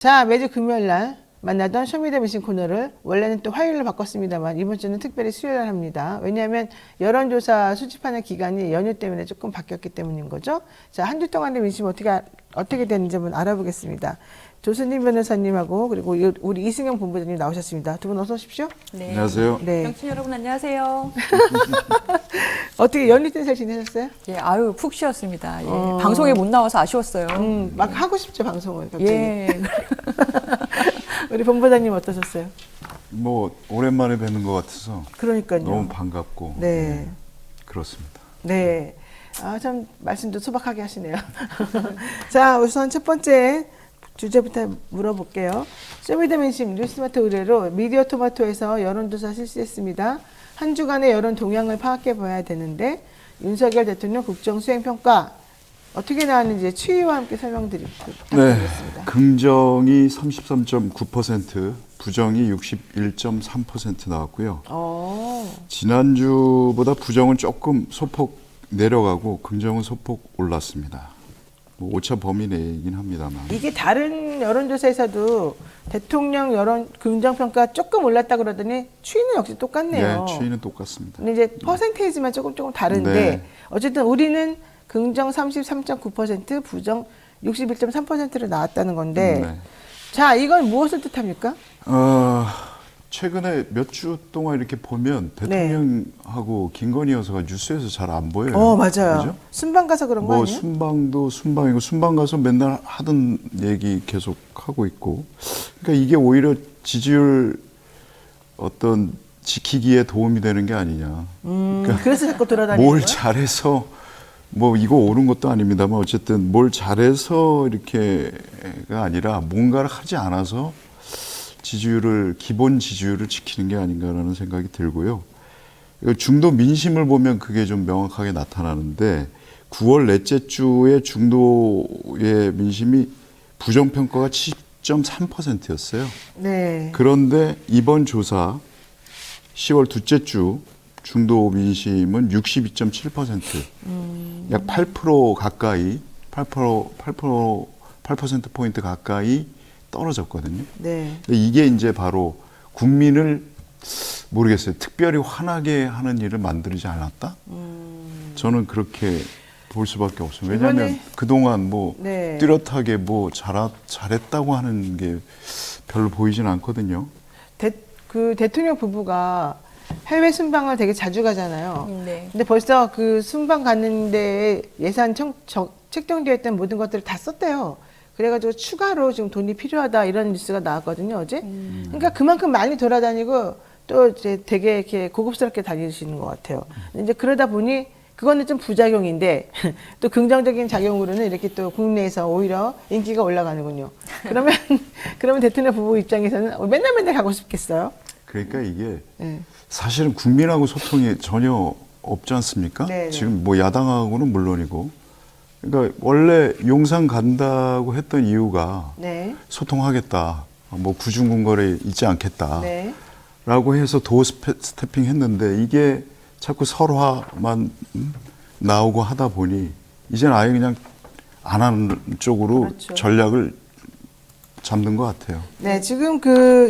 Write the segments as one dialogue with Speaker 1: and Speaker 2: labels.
Speaker 1: 자, 매주 금요일 날 만나던 쇼미더미신 코너를 원래는 또 화요일로 바꿨습니다만 이번 주는 특별히 수요일 날 합니다. 왜냐하면 여론조사 수집하는 기간이 연휴 때문에 조금 바뀌었기 때문인 거죠. 자, 한 주 동안의 민심 어떻게 되는지 한번 알아보겠습니다. 조수님 변호사님하고 그리고 우리 이승영 본부장님 나오셨습니다. 두 분 어서 오십시오.
Speaker 2: 네.
Speaker 3: 안녕하세요.
Speaker 1: 네.
Speaker 2: 청취 여러분 안녕하세요.
Speaker 1: 어떻게 연휴 때 잘 지내셨어요?
Speaker 2: 예, 아유 푹 쉬었습니다. 예, 방송에 못 나와서 아쉬웠어요.
Speaker 1: 막 하고 싶죠, 방송을. 갑자기.
Speaker 2: 예.
Speaker 1: 우리 본부장님 어떠셨어요?
Speaker 3: 뭐 오랜만에 뵙는 것 같아서
Speaker 1: 그러니까요.
Speaker 3: 너무 반갑고
Speaker 1: 네.
Speaker 3: 그렇습니다.
Speaker 1: 네. 아, 참, 말씀도 소박하게 하시네요. 자, 우선 첫 번째 주제부터 물어볼게요. 쇼미더민심 뉴스마트 의뢰로 미디어 토마토에서 여론조사 실시했습니다. 한 주간의 여론 동향을 파악해 봐야 되는데, 윤석열 대통령 국정수행평가 어떻게 나왔는지 추이와 함께 설명드리겠습니다.
Speaker 3: 네, 긍정이 33.9%, 부정이 61.3% 나왔고요. 지난주보다 부정은 조금 소폭 내려가고 긍정은 소폭 올랐습니다. 뭐 오차 범위 내이긴 합니다만.
Speaker 1: 이게 다른 여론조사에서도 대통령 여론 긍정평가 조금 올랐다 그러더니 추이는 역시 똑같네요.
Speaker 3: 네, 추이는 똑같습니다.
Speaker 1: 근데 이제 퍼센테이지만 조금 다른데
Speaker 3: 네.
Speaker 1: 어쨌든 우리는 긍정 33.9%, 부정 61.3%로 나왔다는 건데
Speaker 3: 네.
Speaker 1: 자, 이건 무엇을 뜻합니까?
Speaker 3: 최근에 몇 주 동안 이렇게 보면 대통령하고 김건희 여사가 뉴스에서 잘 안 보여요.
Speaker 1: 맞아요.
Speaker 3: 그죠?
Speaker 1: 순방 가서 그런 거
Speaker 3: 뭐
Speaker 1: 아니에요?
Speaker 3: 순방도 순방이고 순방 가서 맨날 하던 얘기 계속 하고 있고, 그러니까 이게 오히려 지지율 어떤 지키기에 도움이 되는 게 아니냐.
Speaker 1: 그래서 자꾸 돌아다니는
Speaker 3: 뭘
Speaker 1: 거예요?
Speaker 3: 잘해서 뭐 이거 옳은 것도 아닙니다만 어쨌든 뭘 잘해서 이렇게가 아니라 뭔가를 하지 않아서 기본 지지율을 지키는 게 아닌가라는 생각이 들고요. 중도 민심을 보면 그게 좀 명확하게 나타나는데 9월 넷째 주에 중도의 민심이 부정평가가 10.3%였어요.
Speaker 1: 네.
Speaker 3: 그런데 이번 조사 10월 둘째 주 중도 민심은 62.7%, 약 8% 가까이, 8%포인트 가까이 떨어졌거든요.
Speaker 1: 네.
Speaker 3: 근데 이게 이제 바로 국민을 모르겠어요. 특별히 화나게 하는 일을 만들지 않았다? 저는 그렇게 볼 수밖에 없습니다. 왜냐하면 그동안 뭐
Speaker 1: 네.
Speaker 3: 뚜렷하게 뭐 잘했다고 하는 게 별로 보이진 않거든요.
Speaker 1: 그 대통령 부부가 해외 순방을 되게 자주 가잖아요.
Speaker 2: 네.
Speaker 1: 근데 벌써 그 순방 갔는데 예산 책정되어 있던 모든 것들을 다 썼대요. 그래가지고 추가로 지금 돈이 필요하다 이런 뉴스가 나왔거든요, 어제. 그러니까 그만큼 많이 돌아다니고 또 이제 되게 이렇게 고급스럽게 다니시는 것 같아요. 이제 그러다 보니 그거는 좀 부작용인데 또 긍정적인 작용으로는 이렇게 또 국내에서 오히려 인기가 올라가는군요. 그러면 대통령 부부 입장에서는 맨날 가고 싶겠어요?
Speaker 3: 그러니까 이게
Speaker 1: 네.
Speaker 3: 사실은 국민하고 소통이 전혀 없지 않습니까?
Speaker 1: 네네.
Speaker 3: 지금 뭐 야당하고는 물론이고. 그러니까 원래 용산 간다고 했던 이유가
Speaker 1: 네.
Speaker 3: 소통하겠다. 뭐 구중궁궐에 있지 않겠다.
Speaker 1: 네.
Speaker 3: 라고 해서 도어 스태핑 했는데 이게 자꾸 설화만 나오고 하다 보니 이제는 아예 그냥 안 하는 쪽으로
Speaker 1: 그렇죠.
Speaker 3: 전략을 잡는 것 같아요.
Speaker 1: 네, 지금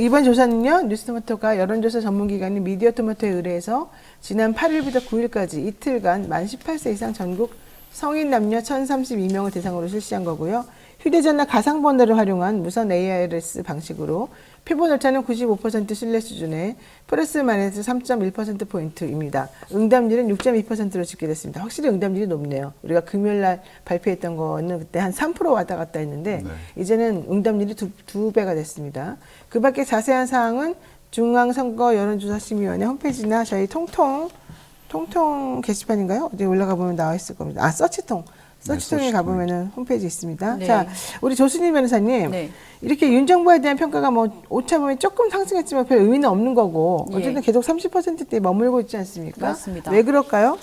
Speaker 1: 이번 조사는요, 뉴스토마토가 여론조사 전문기관인 미디어토마토에 의뢰해서 지난 8일부터 9일까지 이틀간 만 18세 이상 전국 성인 남녀 1032명을 대상으로 실시한 거고요. 휴대전화 가상번호를 활용한 무선 ARS 방식으로 표본 오차는 95% 신뢰 수준에 플러스 마이너스 3.1%포인트입니다. 응답률은 6.2%로 집계됐습니다. 확실히 응답률이 높네요. 우리가 금요일날 발표했던 거는 그때 한 3% 왔다 갔다 했는데 이제는 응답률이 두 배가 됐습니다. 그 밖에 자세한 사항은 중앙선거 여론조사심의위원회 홈페이지나 저희 통통 게시판인가요? 어디 올라가 보면 나와 있을 겁니다. 서치통에
Speaker 3: 서치통.
Speaker 1: 가보면은 홈페이지 있습니다.
Speaker 2: 네.
Speaker 1: 자, 우리 조수님 변호사님.
Speaker 2: 네.
Speaker 1: 이렇게 윤 정부에 대한 평가가 뭐 오차범위 조금 상승했지만 별 의미는 없는 거고 어쨌든
Speaker 2: 예.
Speaker 1: 계속 30%대에 머물고 있지 않습니까?
Speaker 2: 맞습니다.
Speaker 1: 왜 그럴까요?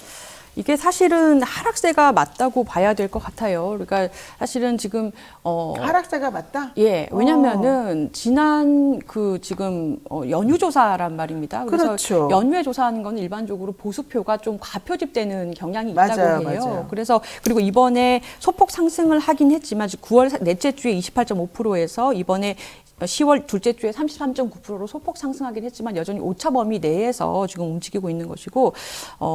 Speaker 2: 이게 사실은 하락세가 맞다고 봐야 될 것 같아요. 그러니까 사실은 지금
Speaker 1: 하락세가 맞다?
Speaker 2: 예, 왜냐면은 지난 지금 연휴 조사란 말입니다. 그래서
Speaker 1: 그렇죠.
Speaker 2: 연휴에 조사하는 건 일반적으로 보수표가 좀 과표집되는 경향이 있다고
Speaker 1: 맞아요,
Speaker 2: 해요.
Speaker 1: 맞아요.
Speaker 2: 그래서 그리고 이번에 소폭 상승을 하긴 했지만 9월 넷째 주에 28.5%에서 이번에 10월 둘째 주에 33.9%로 소폭 상승하긴 했지만 여전히 오차 범위 내에서 지금 움직이고 있는 것이고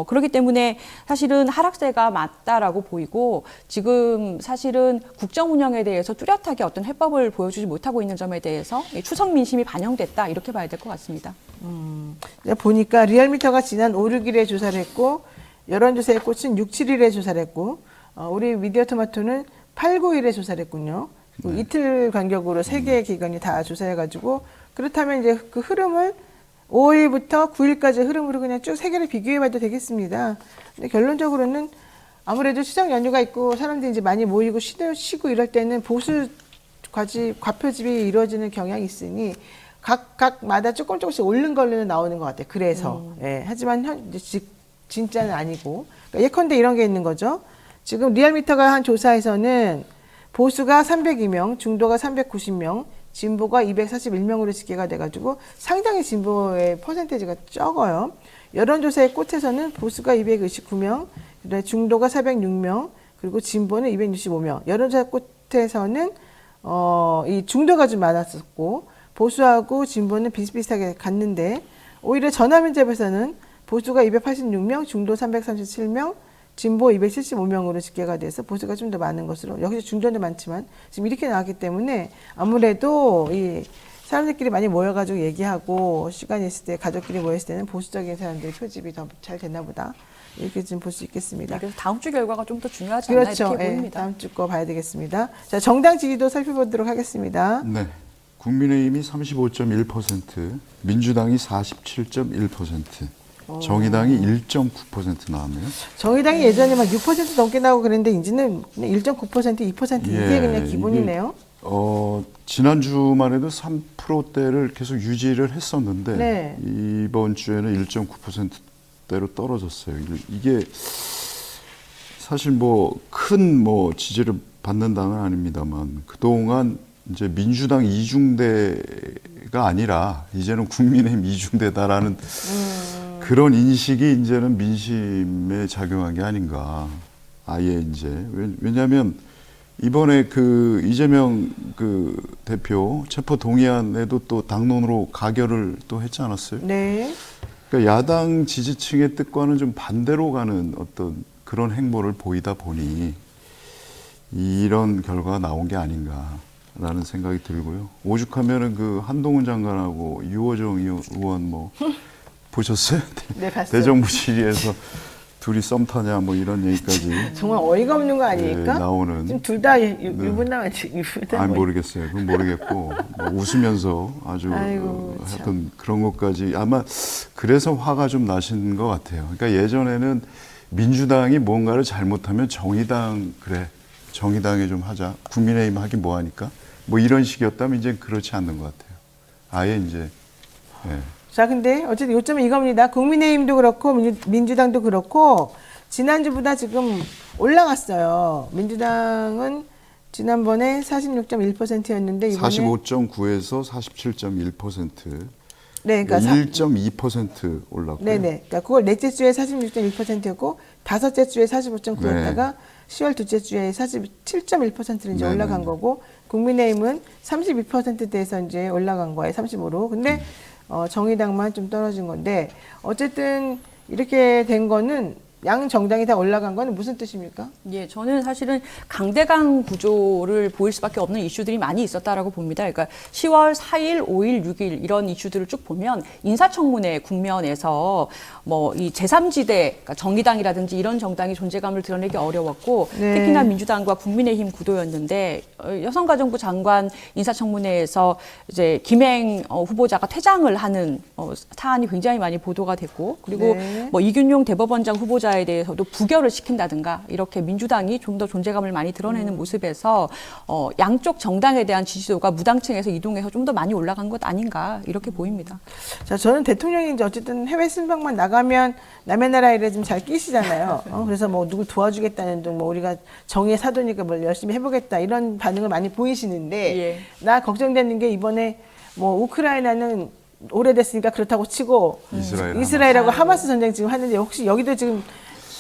Speaker 2: 그렇기 때문에 사실은 하락세가 맞다라고 보이고 지금 사실은 국정 운영에 대해서 뚜렷하게 어떤 해법을 보여주지 못하고 있는 점에 대해서 추석 민심이 반영됐다 이렇게 봐야 될 것 같습니다.
Speaker 1: 보니까 리얼미터가 지난 5, 6일에 조사를 했고 여론조사의 꽃은 6, 7일에 조사를 했고 우리 미디어토마토는 8, 9일에 조사를 했군요. 이틀 간격으로 3개의 기관이 다 조사해가지고 그렇다면 이제 그 흐름을 5일부터 9일까지 흐름으로 그냥 쭉 3개를 비교해봐도 되겠습니다. 근데 결론적으로는 아무래도 추석 연휴가 있고 사람들이 이제 많이 모이고 쉬고 이럴 때는 보수 과표집이 이루어지는 경향이 있으니 각마다 조금씩 오른 걸로는 나오는 것 같아요. 그래서 예, 하지만 진짜는 아니고 그러니까 예컨대 이런 게 있는 거죠. 지금 리얼미터가 한 조사에서는 보수가 302명, 중도가 390명, 진보가 241명으로 집계가 돼가지고 상당히 진보의 퍼센테이지가 적어요. 여론조사의 꽃에서는 보수가 229명, 중도가 406명, 그리고 진보는 265명. 여론조사 꽃에서는 이 중도가 좀 많았었고 보수하고 진보는 비슷비슷하게 갔는데 오히려 전화민접에서는 보수가 286명, 중도 337명, 진보 275명으로 집계가 돼서 보수가 좀 더 많은 것으로 여기서 중도도 많지만 지금 이렇게 나왔기 때문에 아무래도 이 사람들끼리 많이 모여가지고 얘기하고 시간이 있을 때 가족끼리 모였을 때는 보수적인 사람들의 표집이 더 잘 됐나 보다 이렇게 좀 볼 수 있겠습니다.
Speaker 2: 그래서 다음 주 결과가 좀 더 중요하지 않나
Speaker 1: 그렇죠.
Speaker 2: 이렇게
Speaker 1: 예,
Speaker 2: 보입니다.
Speaker 1: 다음 주 거 봐야 되겠습니다. 자, 정당 지지도 살펴보도록 하겠습니다.
Speaker 3: 네. 국민의힘이 35.1%, 민주당이 47.1%, 정의당이 1.9% 나왔네요.
Speaker 1: 정의당이 예전에 막 6% 넘게 나오고 그랬는데 이제는 1.9%, 2% 이게 그냥 기본이네요.
Speaker 3: 지난주만 해도 3%대를 계속 유지를 했었는데
Speaker 1: 네.
Speaker 3: 이번 주에는 1.9%대로 떨어졌어요. 이게 사실 큰 지지를 받는 당은 아닙니다만 그동안 이제 민주당 이중대가 아니라 이제는 국민의힘 이중대다라는 그런 인식이 이제는 민심에 작용한 게 아닌가. 아예 이제 왜냐하면 이번에 그 이재명 그 대표 체포 동의안에도 또 당론으로 가결을 또 했지 않았어요?
Speaker 1: 네.
Speaker 3: 그러니까 야당 지지층의 뜻과는 좀 반대로 가는 어떤 그런 행보를 보이다 보니 이런 결과가 나온 게 아닌가라는 생각이 들고요. 오죽하면은 그 한동훈 장관하고 유호정 의원 보셨어요?
Speaker 1: 네, 봤어요.
Speaker 3: 대정부실에서 둘이 썸 타냐 이런 얘기까지
Speaker 1: 정말 어이가 없는 거 아닙니까?
Speaker 3: 나오는.
Speaker 1: 지금 둘 다 유부남이지.
Speaker 3: 모르겠어요. 그건 모르겠고 웃으면서 아주
Speaker 1: 아이고,
Speaker 3: 하여튼 그런 것까지 아마 그래서 화가 좀 나신 것 같아요. 그러니까 예전에는 민주당이 뭔가를 잘못하면 정의당에 좀 하자. 국민의힘 하긴 뭐하니까 이런 식이었다면 이제 그렇지 않는 것 같아요. 아예 이제 예.
Speaker 1: 자, 근데 어쨌든 요점은 이겁니다. 국민의힘도 그렇고 민주당도 그렇고 지난주보다 지금 올라갔어요. 민주당은 지난번에 46.1%였는데 이번에
Speaker 3: 45.9에서 47.1%.
Speaker 1: 네, 그러니까
Speaker 3: 1.2% 올랐고요.
Speaker 1: 네네. 그러니까 그걸 넷째 주에 46.1%였고 다섯째 주에 45.9였다가 10월 둘째 주에 47.1%로 이제 올라간 거고 국민의힘은 32%대에서 이제 올라간 거예요. 35로. 근데 정의당만 좀 떨어진 건데 어쨌든 이렇게 된 거는 양 정당이 다 올라간 거는 무슨 뜻입니까?
Speaker 2: 예, 저는 사실은 강대강 구조를 보일 수밖에 없는 이슈들이 많이 있었다라고 봅니다. 그러니까 10월 4일, 5일, 6일 이런 이슈들을 쭉 보면 인사청문회 국면에서 이 제3지대, 그러니까 정의당이라든지 이런 정당이 존재감을 드러내기 어려웠고
Speaker 1: 네.
Speaker 2: 특히나 민주당과 국민의힘 구도였는데 여성가정부 장관 인사청문회에서 이제 김행 후보자가 퇴장을 하는 사안이 굉장히 많이 보도가 됐고 그리고
Speaker 1: 네.
Speaker 2: 이균용 대법원장 후보자 지도자에 대해서도 부결을 시킨다든가 이렇게 민주당이 좀 더 존재감을 많이 드러내는 모습에서 양쪽 정당에 대한 지지도가 무당층에서 이동해서 좀 더 많이 올라간 것 아닌가 이렇게 보입니다.
Speaker 1: 자, 저는 대통령이 이제 어쨌든 해외 순방만 나가면 남의 나라 일에 좀 잘 끼시잖아요. 그래서 뭐 누굴 도와주겠다는 둥, 뭐 우리가 정의의 사도니까 뭘 열심히 해보겠다 이런 반응을 많이 보이시는데
Speaker 2: 예.
Speaker 1: 나 걱정되는 게 이번에 뭐 우크라이나는 오래됐으니까 그렇다고 치고 이스라엘하고 하마스 전쟁 지금 하는데 혹시 여기도 지금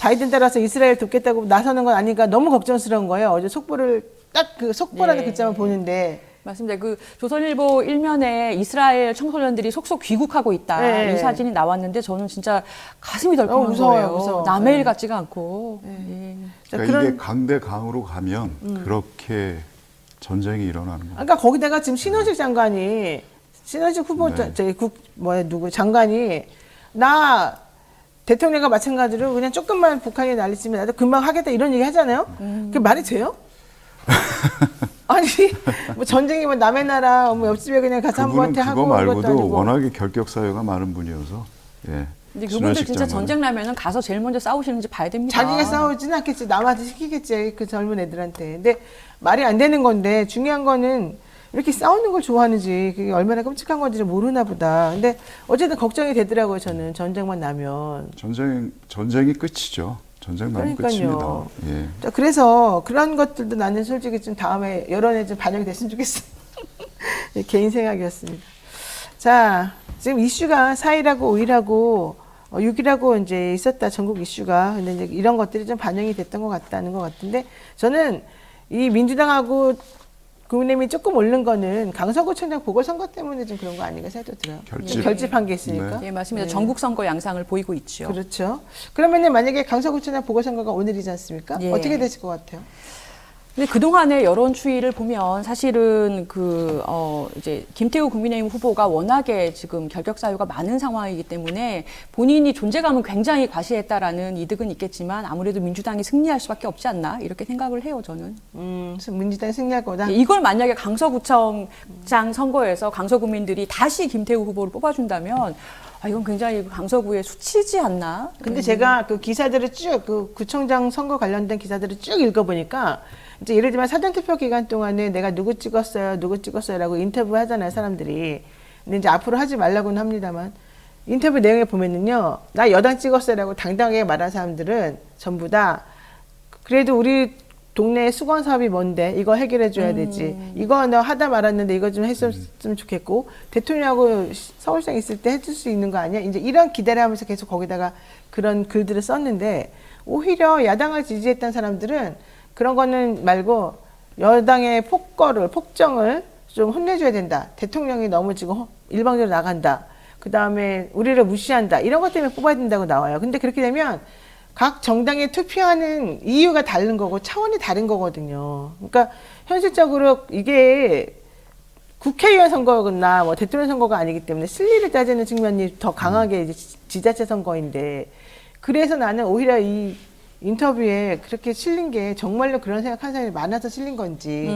Speaker 1: 바이든 따라서 이스라엘 돕겠다고 나서는 건 아닌가 너무 걱정스러운 거예요. 어제 속보를 딱 그 속보라는
Speaker 2: 예.
Speaker 1: 글자만 보는데
Speaker 2: 맞습니다. 그 조선일보 일면에 이스라엘 청소년들이 속속 귀국하고 있다.
Speaker 1: 네.
Speaker 2: 이 사진이 나왔는데 저는 진짜 가슴이 덜컹한
Speaker 1: 무서워요,
Speaker 2: 거예요.
Speaker 1: 무서워.
Speaker 2: 남의 일
Speaker 1: 네.
Speaker 2: 같지가 않고. 예.
Speaker 1: 자,
Speaker 3: 그러니까 이게 강대강으로 가면 그렇게 전쟁이 일어나는 거예요.
Speaker 1: 그러니까 거기다가 지금 신원식 장관이 신원식 후보
Speaker 3: 네.
Speaker 1: 저기 누구 장관이 나 대통령과 마찬가지로 그냥 조금만 북한이 날리치면 나도 금방 하겠다 이런 얘기 하잖아요. 그게 말이 돼요? 아니 뭐 전쟁이 뭐 남의 나라 뭐 옆집에 그냥 가서
Speaker 3: 그분은
Speaker 1: 한번한테 하고
Speaker 3: 그거
Speaker 1: 그런 것도
Speaker 3: 말고도
Speaker 1: 아니고.
Speaker 3: 워낙에 결격 사유가 많은 분이어서 예.
Speaker 2: 근데 그분들
Speaker 3: 신원식
Speaker 2: 진짜
Speaker 3: 장관은.
Speaker 2: 전쟁 나면은 가서 제일 먼저 싸우시는지 봐야 됩니다.
Speaker 1: 자기가 싸우지는 않겠지. 남한테 시키겠지. 그 젊은 애들한테. 근데 말이 안 되는 건데 중요한 거는 이렇게 싸우는 걸 좋아하는지 그게 얼마나 끔찍한 건지 모르나 보다. 근데 어쨌든 걱정이 되더라고요. 저는 전쟁만 나면.
Speaker 3: 전쟁이 끝이죠. 전쟁 나면
Speaker 1: 그러니까요.
Speaker 3: 끝입니다. 예.
Speaker 1: 자, 그래서 그런 것들도 나는 솔직히 좀 다음에 여론에 좀 반영이 됐으면 좋겠어. 개인 생각이었습니다. 자, 지금 이슈가 4일하고 5일하고 6일하고 이제 있었다. 전국 이슈가. 근데 이제 이런 것들이 좀 반영이 됐던 것 같다는 것 같은데 저는 이 민주당하고 국민의힘이 조금 오른 거는 강서구청장 보궐선거 때문에 좀 그런 거 아닌가 생각도 들어요. 결집한 게 있으니까.
Speaker 2: 예, 맞습니다.
Speaker 1: 네.
Speaker 2: 전국 선거 양상을 보이고 있죠.
Speaker 1: 그렇죠. 그러면은 만약에 강서구청장 보궐선거가 오늘이지 않습니까?
Speaker 2: 예.
Speaker 1: 어떻게 되실 것 같아요?
Speaker 2: 근데 그동안의 여론 추이를 보면 사실은 이제 김태우 국민의힘 후보가 워낙에 지금 결격 사유가 많은 상황이기 때문에 본인이 존재감은 굉장히 과시했다라는 이득은 있겠지만 아무래도 민주당이 승리할 수밖에 없지 않나 이렇게 생각을 해요, 저는.
Speaker 1: 민주당이 승리할 거다.
Speaker 2: 이걸 만약에 강서구청장 선거에서 강서구민들이 다시 김태우 후보를 뽑아준다면 이건 굉장히 강서구에 수치지 않나?
Speaker 1: 근데 제가 그 기사들을 쭉, 그 구청장 선거 관련된 기사들을 쭉 읽어보니까, 이제 예를 들면 사전투표 기간 동안에 내가 누구 찍었어요라고 인터뷰 하잖아요, 사람들이. 근데 이제 앞으로 하지 말라고는 합니다만, 인터뷰 내용에 보면은요, 나 여당 찍었어요라고 당당하게 말한 사람들은 전부 다, 그래도 우리 동네 수건 사업이 뭔데 이거 해결해 줘야 되지. 이거 너 하다 말았는데 이거 좀 했으면 좋겠고 대통령하고 서울시장 있을 때 해줄 수 있는 거 아니야? 이제 이런 기대를 하면서 계속 거기다가 그런 글들을 썼는데 오히려 야당을 지지했던 사람들은 그런 거는 말고 여당의 폭정을 좀 혼내줘야 된다. 대통령이 너무 지금 일방적으로 나간다. 그 다음에 우리를 무시한다. 이런 것 때문에 뽑아야 된다고 나와요. 근데 그렇게 되면 각 정당에 투표하는 이유가 다른 거고 차원이 다른 거거든요. 그러니까 현실적으로 이게 국회의원 선거나 뭐 대통령 선거가 아니기 때문에 실리를 따지는 측면이 더 강하게 이제 지자체 선거인데 그래서 나는 오히려 이 인터뷰에 그렇게 실린 게 정말로 그런 생각하는 사람이 많아서 실린 건지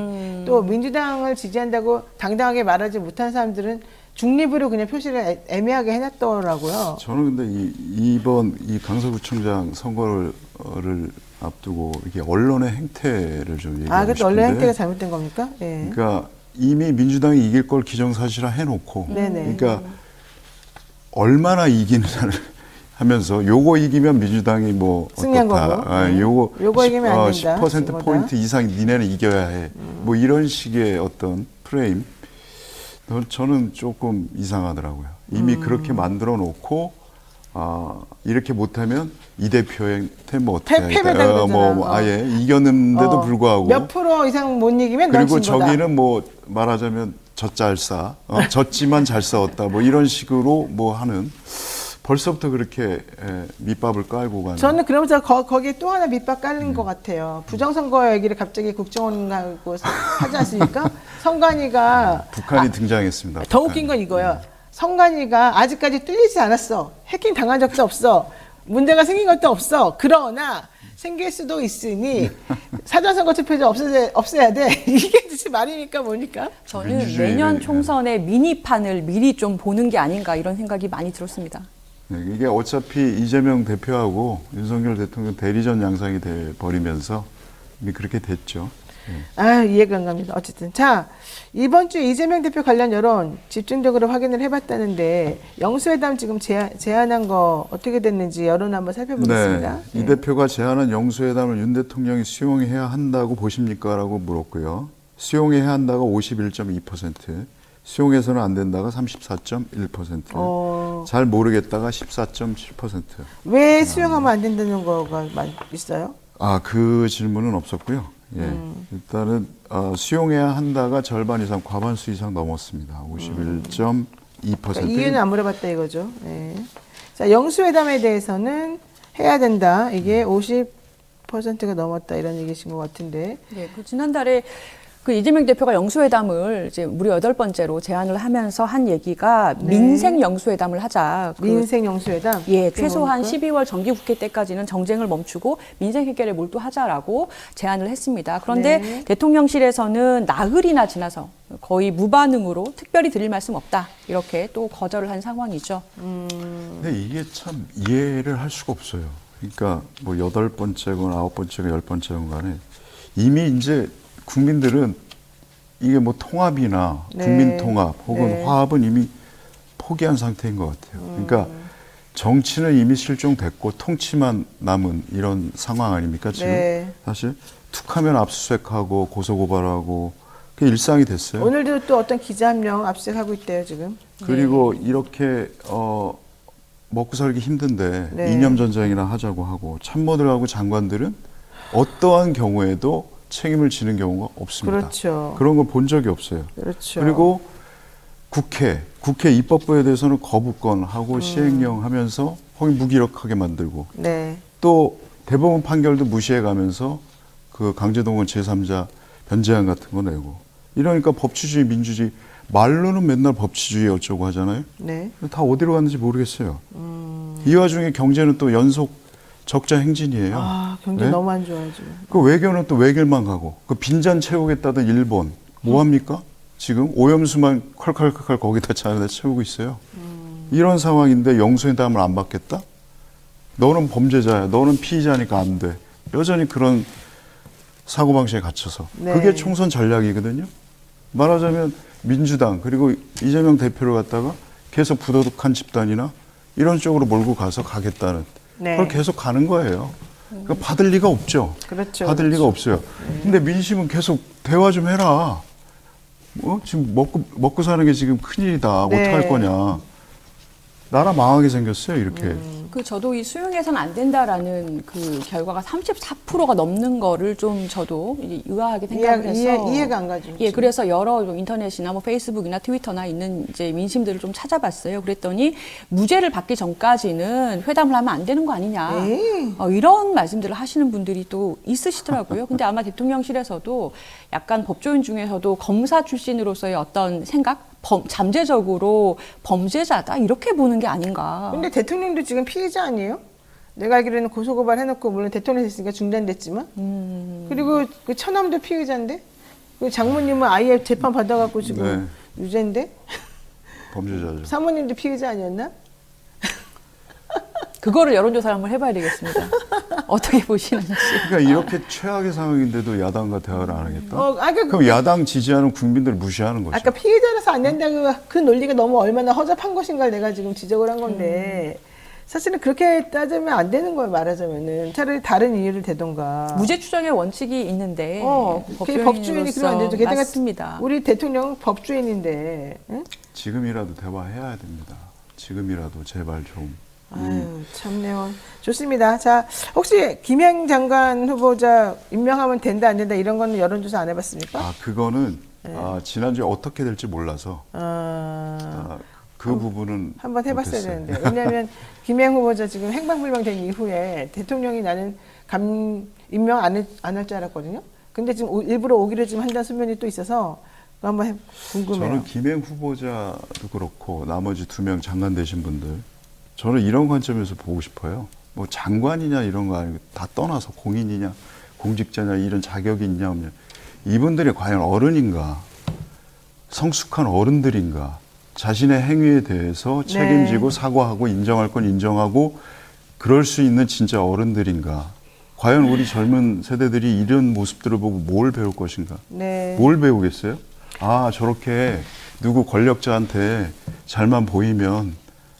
Speaker 1: 또 민주당을 지지한다고 당당하게 말하지 못한 사람들은 중립으로 그냥 표시를 애매하게 해놨더라고요.
Speaker 3: 저는 근데 이번 이 강서구청장 선거를 앞두고 이렇게 언론의 행태를 좀 얘기하고
Speaker 1: 그래도
Speaker 3: 싶은데.
Speaker 1: 언론 행태가 잘못된 겁니까? 예.
Speaker 3: 그러니까 이미 민주당이 이길 걸 기정사실화 해놓고,
Speaker 1: 네네.
Speaker 3: 그러니까 얼마나 이기느냐를 하면서 요거 이기면 민주당이 뭐
Speaker 1: 승리한
Speaker 3: 어떻다.
Speaker 1: 거고. 요거 이기면 안 된다.
Speaker 3: 10% 포인트 이상 니네는 이겨야 해. 뭐 이런 식의 어떤 프레임. 저는 조금 이상하더라고요. 이미 그렇게 만들어 놓고 이렇게 못하면 이 대표한테 뭐 어떻게
Speaker 1: 패배다
Speaker 3: 뭐 아예 이겼는데도 불구하고
Speaker 1: 몇 프로 이상 못 이기면 넌
Speaker 3: 그리고
Speaker 1: 진 거다.
Speaker 3: 저기는 뭐 말하자면 젖잘싸 졌지만 잘 싸웠다 뭐 이런 식으로 뭐 하는 벌써부터 그렇게 밑밥을 깔고 가는.
Speaker 1: 저는 그러면서 거기에 또 하나 밑밥 깔린 것 같아요. 부정선거 얘기를 갑자기 국정원하고 하지 않습니까? 성관이가
Speaker 3: 북한이 등장했습니다.
Speaker 1: 더 웃긴 건 이거예요. 성관이가 아직까지 뚫리지 않았어. 해킹 당한 적도 없어. 문제가 생긴 것도 없어. 그러나 생길 수도 있으니 사전선거 투표제 없애야 돼. 이게 도대체 말입니까 뭡니까?
Speaker 2: 저는 내년 총선의 미니판을 미리 좀 보는 게 아닌가 이런 생각이 많이 들었습니다.
Speaker 3: 네, 이게 어차피 이재명 대표하고 윤석열 대통령 대리전 양상이 돼 버리면서 이미 그렇게 됐죠.
Speaker 1: 아, 이해가 안 갑니다. 어쨌든. 자, 이번 주 이재명 대표 관련 여론 집중적으로 확인을 해봤다는데, 영수회담 지금 제안한 거 어떻게 됐는지 여론 한번 살펴보겠습니다.
Speaker 3: 네, 이 대표가 제안한 영수회담을 윤 대통령이 수용해야 한다고 보십니까? 라고 물었고요. 수용해야 한다가 51.2%, 수용해서는 안 된다가 34.1%, 잘 모르겠다가 14.7%.
Speaker 1: 왜 수용하면 안 된다는 거가 있어요?
Speaker 3: 아, 그 질문은 없었고요. 예. 일단은 수용해야 한다가 절반 이상, 과반수 이상 넘었습니다. 51.2%.
Speaker 1: 그러니까 이유는 안 물어봤다 이거죠. 네. 자, 영수회담에 대해서는 해야 된다. 이게 50%가 넘었다 이런 얘기신 것 같은데.
Speaker 2: 네, 그 지난달에 그 이재명 대표가 영수회담을 이제 무려 8번째로 제안을 하면서 한 얘기가 민생 영수회담을 하자.
Speaker 1: 민생 영수회담?
Speaker 2: 예,
Speaker 1: 그게
Speaker 2: 최소한
Speaker 1: 뭡니까?
Speaker 2: 12월 정기국회 때까지는 정쟁을 멈추고 민생 해결에 몰두하자라고 제안을 했습니다. 그런데
Speaker 1: 네.
Speaker 2: 대통령실에서는 나흘이나 지나서 거의 무반응으로 특별히 드릴 말씀 없다. 이렇게 또 거절을 한 상황이죠.
Speaker 3: 근데 이게 참 이해를 할 수가 없어요. 그러니까 뭐 8번째건 9번째건 10번째건 간에 이미 이제 국민들은 이게 뭐 통합이나
Speaker 1: 네.
Speaker 3: 국민 통합 혹은
Speaker 1: 네.
Speaker 3: 화합은 이미 포기한 상태인 것 같아요. 그러니까 정치는 이미 실종됐고 통치만 남은 이런 상황 아닙니까 지금?
Speaker 1: 네.
Speaker 3: 사실 툭하면 압수수색하고 고소고발하고 그게 일상이 됐어요.
Speaker 1: 오늘도 또 어떤 기자 한 명 압수하고 있대요 지금.
Speaker 3: 그리고 이렇게 먹고 살기 힘든데
Speaker 1: 네.
Speaker 3: 이념 전쟁이나 하자고 하고 참모들하고 장관들은 어떠한 경우에도 책임을 지는 경우가 없습니다.
Speaker 1: 그렇죠.
Speaker 3: 그런 걸 본 적이 없어요.
Speaker 1: 그렇죠.
Speaker 3: 그리고 국회 입법부에 대해서는 거부권 하고 시행령 하면서 거의 무기력하게 만들고
Speaker 1: 네.
Speaker 3: 또 대법원 판결도 무시해가면서 그 강제동원 제3자 변제안 같은 거 내고 이러니까 법치주의 민주주의 말로는 맨날 법치주의 어쩌고 하잖아요.
Speaker 1: 네.
Speaker 3: 다 어디로 갔는지 모르겠어요. 이 와중에 경제는 또 연속 적자 행진이에요.
Speaker 1: 아, 경제
Speaker 3: 네?
Speaker 1: 너무 안 좋아요 지금.
Speaker 3: 그 외교는 또 외길만 가고 그 빈잔 채우겠다던 일본 뭐 합니까? 지금 오염수만 콸콸콸콸 거기다 자기네 채우고 있어요. 이런 상황인데 영수회담을 안 받겠다? 너는 범죄자야. 너는 피의자니까 안 돼. 여전히 그런 사고방식에 갇혀서.
Speaker 1: 네.
Speaker 3: 그게 총선 전략이거든요. 말하자면 민주당 그리고 이재명 대표를 갖다가 계속 부도덕한 집단이나 이런 쪽으로 몰고 가서 가겠다는
Speaker 1: 네.
Speaker 3: 그걸 계속 가는 거예요. 그러니까 받을 리가 없죠.
Speaker 1: 그렇죠.
Speaker 3: 받을 리가 없어요. 근데 민심은 계속 대화 좀 해라. 지금 먹고 사는 게 지금 큰일이다.
Speaker 1: 네.
Speaker 3: 어떡할 거냐. 나라 망하게 생겼어요, 이렇게.
Speaker 2: 그 저도 이 수용해서는 안 된다라는 그 결과가 34%가 넘는 거를 좀 저도 이제 의아하게 생각을 해서
Speaker 1: 이해가 안 가죠.
Speaker 2: 예, 그래서 여러 뭐 인터넷이나 뭐 페이스북이나 트위터나 있는 이제 민심들을 좀 찾아봤어요. 그랬더니 무죄를 받기 전까지는 회담을 하면 안 되는 거 아니냐. 이런 말씀들을 하시는 분들이 또 있으시더라고요. 근데 아마 대통령실에서도 약간 법조인 중에서도 검사 출신으로서의 어떤 생각, 잠재적으로 범죄자다 이렇게 보는 게 아닌가.
Speaker 1: 근데 대통령도 지금 피해자 아니에요? 내가 알기로는 고소고발 해놓고 물론 대통령 됐으니까 중단됐지만 그리고 그 처남도 피해자인데 그 장모님은 아예 재판 받아갖고 지금 유죄인데
Speaker 3: 범죄자죠.
Speaker 1: 사모님도 피해자 아니었나?
Speaker 2: 그거를 여론조사를 한번 해봐야 되겠습니다. 어떻게 보시는지.
Speaker 3: 그러니까 이렇게 최악의 상황인데도 야당과 대화를 안 하겠다?
Speaker 1: 아까
Speaker 3: 그럼 야당 지지하는 국민들을 무시하는 거죠.
Speaker 1: 아까 피해자라서 안 된다고 그 논리가 너무 얼마나 허접한 것인가 내가 지금 지적을 한 건데 사실은 그렇게 따지면 안 되는 거예요. 말하자면은 차라리 다른 이유를 대던가.
Speaker 2: 무죄 추정의 원칙이 있는데
Speaker 1: 법주인이 그러면 안 되죠. 게다가
Speaker 2: 맞습니다.
Speaker 1: 우리 대통령은 법주인인데. 응?
Speaker 3: 지금이라도 대화해야 됩니다. 지금이라도 제발 좀.
Speaker 1: 아유, 참네요. 좋습니다. 자, 혹시 김행 장관 후보자 임명하면 된다, 안 된다, 이런 거는 여론조사 안 해봤습니까?
Speaker 3: 아, 그거는 지난주에 어떻게 될지 몰라서 그 부분은
Speaker 1: 한번 해봤어야
Speaker 3: 못했어요.
Speaker 1: 되는데. 왜냐하면 김행 후보자 지금 행방불명된 이후에 대통령이 나는 임명 안 할 줄 알았거든요. 근데 지금 일부러 오기로 지금 한다는 소문이 또 있어서 그거 한번 궁금해요.
Speaker 3: 저는 김행 후보자도 그렇고 나머지 2명 장관 되신 분들 저는 이런 관점에서 보고 싶어요. 뭐 장관이냐 이런 거 아니고 다 떠나서 공인이냐 공직자냐 이런 자격이 있냐 없냐 이분들이 과연 어른인가 성숙한 어른들인가 자신의 행위에 대해서
Speaker 1: 네.
Speaker 3: 책임지고 사과하고 인정할 건 인정하고 그럴 수 있는 진짜 어른들인가? 과연 우리 젊은 세대들이 이런 모습들을 보고 뭘 배울 것인가?
Speaker 1: 네.
Speaker 3: 뭘 배우겠어요? 아, 저렇게 누구 권력자한테 잘만 보이면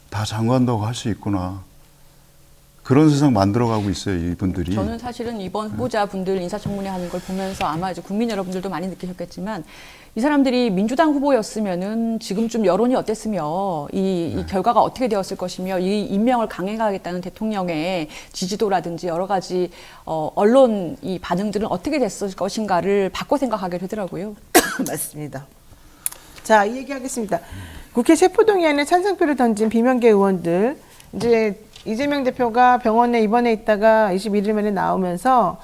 Speaker 3: 다 장관다고 할 수 있구나. 그런 세상 만들어가고 있어요, 이분들이.
Speaker 2: 저는 사실은 이번 후보자분들 인사청문회 하는 걸 보면서 아마 이제 국민 여러분들도 많이 느끼셨겠지만 이 사람들이 민주당 후보였으면은 지금쯤 여론이 어땠으며 이 결과가 어떻게 되었을 것이며 이 임명을 강행하겠다는 대통령의 지지도라든지 여러 가지 언론 이 반응들은 어떻게 됐을 것인가를 바꿔 생각하게 되더라고요.
Speaker 1: 맞습니다. 자, 이 얘기하겠습니다. 국회 체포동의안에 찬성표를 던진 비명계 의원들, 이제 이재명 대표가 병원에 입원해 있다가 21일 만에 나오면서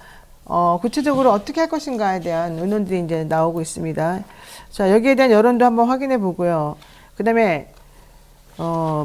Speaker 1: 구체적으로 어떻게 할 것인가에 대한 의논들이 이제 나오고 있습니다. 자, 여기에 대한 여론도 한번 확인해 보고요. 그다음에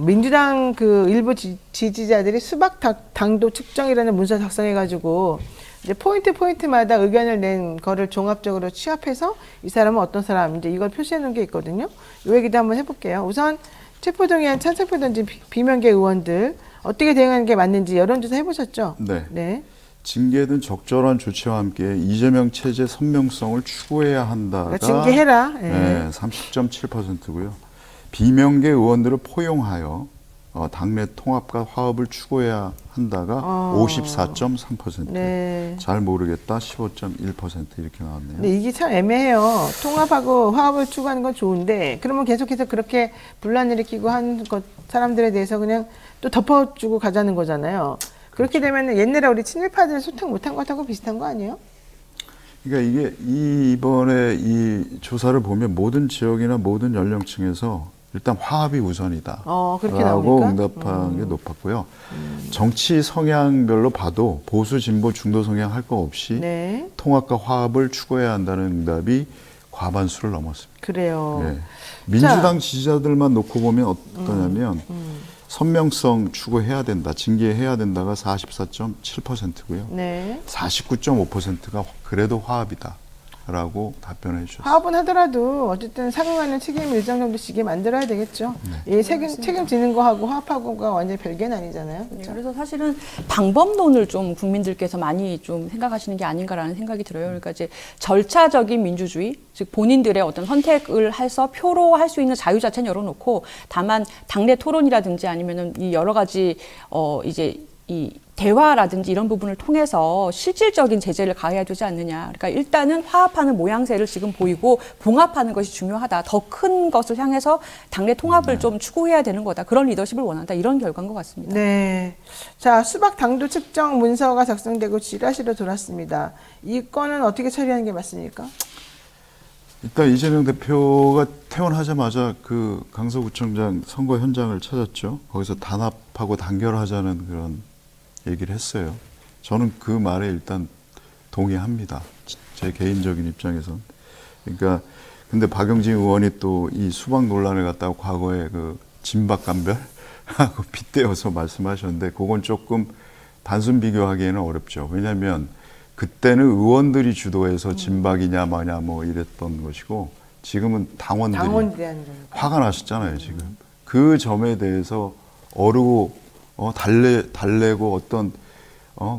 Speaker 1: 민주당 그 일부 지지자들이 수박 당도 측정이라는 문서 작성해가지고 이제 포인트마다 의견을 낸 거를 종합적으로 취합해서 이 사람은 어떤 사람, 이제 이걸 표시해 놓은 게 있거든요. 이 얘기도 한번 해볼게요. 우선 체포동의안 찬성표 던진 비명계 의원들 어떻게 대응하는 게 맞는지 여론조사 해보셨죠?
Speaker 3: 네.
Speaker 1: 네.
Speaker 3: 징계 등 적절한 조치와 함께 이재명 체제 선명성을 추구해야 한다가
Speaker 1: 그러니까 징계해라. 예.
Speaker 3: 네, 30.7%고요. 비명계 의원들을 포용하여 당내 통합과 화합을 추구해야 한다가 54.3%.
Speaker 1: 네.
Speaker 3: 잘 모르겠다 15.1% 이렇게 나왔네요.
Speaker 1: 근데 이게 참 애매해요. 통합하고 화합을 추구하는 건 좋은데 그러면 계속해서 그렇게 분란을 일으키고 한 것 사람들에 대해서 그냥 또 덮어주고 가자는 거잖아요. 그렇게 되면 옛날에 우리 친일파들 소통 못한 것하고 비슷한 거 아니에요?
Speaker 3: 그러니까 이게 이번에 이 조사를 보면 모든 지역이나 모든 연령층에서 일단 화합이 우선이다.
Speaker 1: 그렇게
Speaker 3: 라고
Speaker 1: 나옵니까?
Speaker 3: 응답한 게 높았고요. 정치 성향별로 봐도 보수, 진보, 중도 성향 할 거 없이
Speaker 1: 네.
Speaker 3: 통합과 화합을 추구해야 한다는 응답이 과반수를 넘었습니다.
Speaker 1: 그래요.
Speaker 3: 네. 민주당 지지자들만 놓고 보면 어떠냐면 선명성 추구해야 된다, 징계해야 된다가 44.7%고요.
Speaker 1: 네.
Speaker 3: 49.5%가 그래도 화합이다라고 답변을 해주셨어요.
Speaker 1: 화합은 하더라도 어쨌든 상응하는 책임을 일정 정도 지게 만들어야 되겠죠. 이 책임지는 거하고 화합하고가 완전히 별개는 아니잖아요.
Speaker 2: 네,
Speaker 1: 그렇죠?
Speaker 2: 그래서 사실은 방법론을 좀 국민들께서 많이 좀 생각하시는 게 아닌가라는 생각이 들어요. 그러니까 이제 절차적인 민주주의, 즉 본인들의 어떤 선택을 해서 표로 할 수 있는 자유 자체는 열어놓고 다만 당내 토론이라든지 아니면은 이 여러 가지 이제 이 대화라든지 이런 부분을 통해서 실질적인 제재를 가해야 되지 않느냐. 그러니까 일단은 화합하는 모양새를 지금 보이고 봉합하는 것이 중요하다. 더 큰 것을 향해서 당내 통합을 좀 추구해야 되는 거다. 그런 리더십을 원한다. 이런 결과인 것 같습니다.
Speaker 1: 네. 자, 수박 당도 측정 문서가 작성되고 지라시로 돌았습니다. 이 건은 어떻게 처리하는 게 맞습니까?
Speaker 3: 일단 이재명 대표가 퇴원하자마자 그 강서구청장 선거 현장을 찾았죠. 거기서 단합하고 단결하자는 그런 얘기를 했어요. 저는 그 말에 일단 동의합니다. 제 개인적인 입장에선. 그러니까 근데 박영진 의원이 또 이 수박 논란을 갖다가 과거에 그 진박감별하고 빗대어서 말씀하셨는데 그건 조금 단순 비교하기에는 어렵죠. 왜냐하면 그때는 의원들이 주도해서 진박이냐 마냐 뭐 이랬던 것이고 지금은 당원들이
Speaker 1: 당원들이 하는 거니까.
Speaker 3: 화가 나셨잖아요, 지금. 그 점에 대해서 어르고 달래고 어떤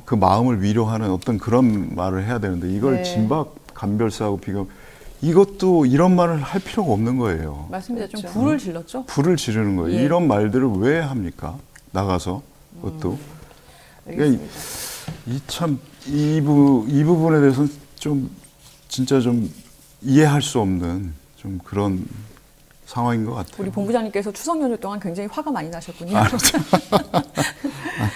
Speaker 3: 그 마음을 위로하는 어떤 그런 말을 해야 되는데 이걸
Speaker 1: 네.
Speaker 3: 진박 감별사하고 비교 이것도 이런 말을 할 필요가 없는 거예요.
Speaker 2: 맞습니다. 좀
Speaker 1: 그렇죠.
Speaker 2: 불을 질렀죠.
Speaker 3: 불을 지르는 거예요.
Speaker 2: 예.
Speaker 3: 이런 말들을 왜 합니까? 나가서 그것도. 그러니까
Speaker 1: 알겠습니다.
Speaker 3: 이 부분에 대해서는 좀 진짜 좀 이해할 수 없는 좀 그런 상황인 것 같아요.
Speaker 2: 우리 본부장님께서 추석 연휴 동안 굉장히 화가 많이 나셨군요.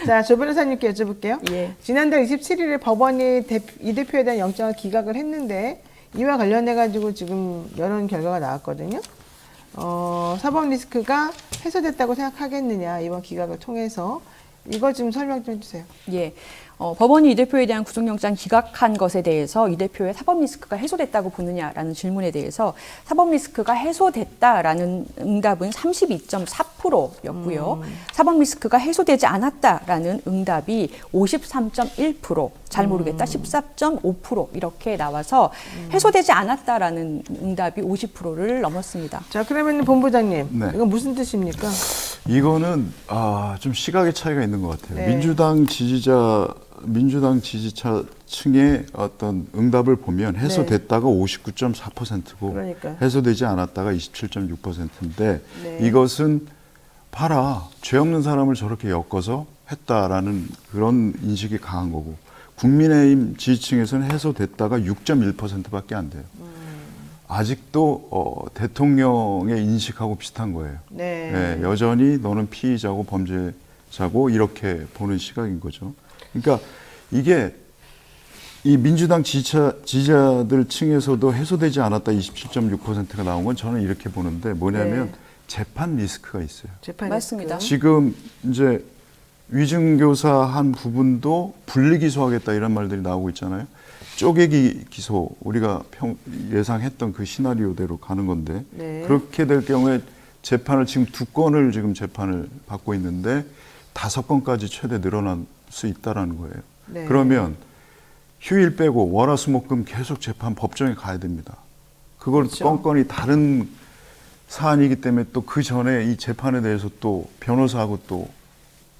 Speaker 1: 자, 조 변호사님께 여쭤볼게요.
Speaker 2: 예.
Speaker 1: 지난달 27일에 법원이 이 대표에 대한 영장을 기각을 했는데 이와 관련해가지고 지금 여론 결과가 나왔거든요. 사법 리스크가 해소됐다고 생각하겠느냐, 이번 기각을 통해서. 이거 좀 설명 좀 해주세요.
Speaker 2: 예. 법원이 이 대표에 대한 구속영장 기각한 것에 대해서 이 대표의 사법 리스크가 해소됐다고 보느냐라는 질문에 대해서 사법 리스크가 해소됐다라는 응답은 32.4%였고요. 사법 리스크가 해소되지 않았다라는 응답이 53.1%, 잘 모르겠다 14.5% 이렇게 나와서 해소되지 않았다라는 응답이 50%를 넘었습니다.
Speaker 1: 자, 그러면 본부장님,
Speaker 3: 네.
Speaker 1: 이건 무슨 뜻입니까?
Speaker 3: 이거는 좀 시각의 차이가 있는 것 같아요.
Speaker 1: 네.
Speaker 3: 민주당 지지자층의 어떤 응답을 보면 해소됐다가 59.4%고
Speaker 1: 그러니까요.
Speaker 3: 해소되지 않았다가 27.6%인데
Speaker 1: 네.
Speaker 3: 이것은 봐라, 죄 없는 사람을 저렇게 엮어서 했다라는 그런 인식이 강한 거고, 국민의힘 지지층에서는 해소됐다가 6.1%밖에 안 돼요. 아직도 대통령의 인식하고 비슷한 거예요.
Speaker 1: 네.
Speaker 3: 네, 여전히 너는 피의자고 범죄자고 이렇게 보는 시각인 거죠. 그러니까 이게 이 민주당 지지자들 층에서도 해소되지 않았다 27.6%가 나온 건 저는 이렇게 보는데 뭐냐면
Speaker 1: 네.
Speaker 3: 재판 리스크가 있어요.
Speaker 1: 재판
Speaker 2: 맞습니다.
Speaker 1: 리스크.
Speaker 3: 지금 이제 위증교사 한 부분도 분리기소하겠다 이런 말들이 나오고 있잖아요. 쪼개기 기소, 우리가 예상했던 그 시나리오대로 가는 건데
Speaker 1: 네.
Speaker 3: 그렇게 될 경우에 재판을 지금 2건을 지금 재판을 받고 있는데 5건까지 최대 늘어날 수 있다라는 거예요.
Speaker 1: 네.
Speaker 3: 그러면 휴일 빼고 월화수목금 계속 재판 법정에 가야 됩니다. 그걸
Speaker 1: 그렇죠.
Speaker 3: 건건이 다른 사안이기 때문에 또 그 전에 이 재판에 대해서 또 변호사하고 또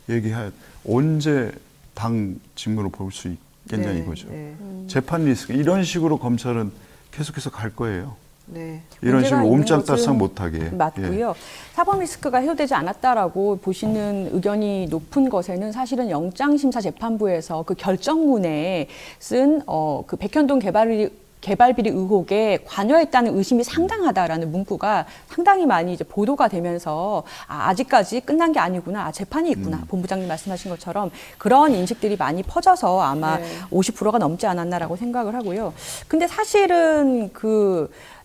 Speaker 3: 얘기할 언제 당 직무로 볼 수 있겠냐
Speaker 1: 네,
Speaker 3: 이거죠.
Speaker 1: 네.
Speaker 3: 재판 리스크 이런 식으로 검찰은 계속해서 갈 거예요.
Speaker 1: 네.
Speaker 3: 이런
Speaker 2: 문제가
Speaker 3: 식으로
Speaker 2: 있는
Speaker 3: 옴짝달싹
Speaker 2: 것은
Speaker 3: 못하게.
Speaker 2: 맞고요.
Speaker 3: 예.
Speaker 2: 사법 리스크가 해소되지 않았다라고 보시는 의견이 높은 것에는 사실은 영장심사재판부에서 그 결정문에 쓴 그 백현동 개발비리 의혹에 관여했다는 의심이 상당하다라는 문구가 상당히 많이 이제 보도가 되면서 아직까지 끝난 게 아니구나, 재판이 있구나, 본부장님 말씀하신 것처럼 그런 인식들이 많이 퍼져서 아마
Speaker 1: 네.
Speaker 2: 50%가 넘지 않았나라고 생각을 하고요. 근데 사실은